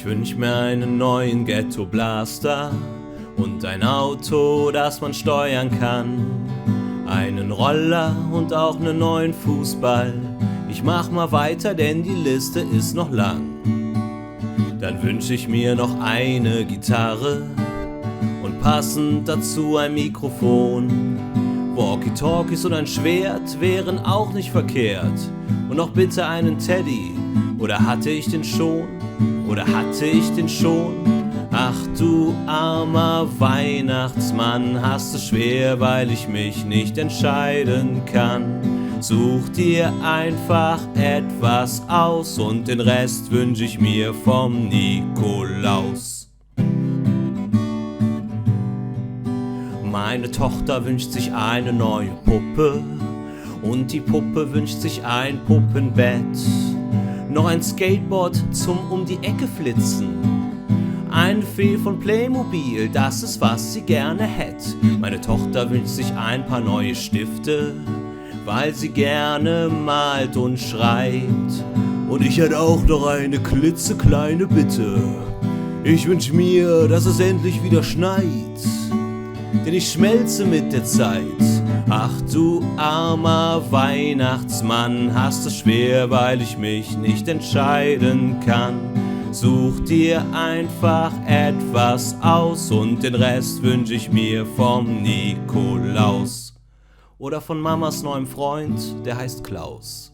Ich wünsch mir einen neuen Ghetto Blaster und ein Auto, das man steuern kann. Einen Roller und auch einen neuen Fußball. Ich mach mal weiter, denn die Liste ist noch lang. Dann wünsch ich mir noch eine Gitarre und passend dazu ein Mikrofon. Walkie-Talkies und ein Schwert wären auch nicht verkehrt. Und noch bitte einen Teddy. Oder hatte ich den schon? Oder hatte ich den schon? Ach du armer Weihnachtsmann, hast es schwer, weil ich mich nicht entscheiden kann. Such dir einfach etwas aus und den Rest wünsch ich mir vom Nikolaus. Meine Tochter wünscht sich eine neue Puppe und die Puppe wünscht sich ein Puppenbett. Noch ein Skateboard zum um die Ecke flitzen. Eine Fee von Playmobil, das ist was sie gerne hätte. Meine Tochter wünscht sich ein paar neue Stifte, weil sie gerne malt und schreibt. Und ich hätte auch noch eine klitzekleine Bitte. Ich wünsch mir, dass es endlich wieder schneit, denn ich schmelze mit der Zeit. Ach du armer Weihnachtsmann, hast es schwer, weil ich mich nicht entscheiden kann. Such dir einfach etwas aus und den Rest wünsch ich mir vom Nikolaus. Oder von Mamas neuem Freund, der heißt Klaus.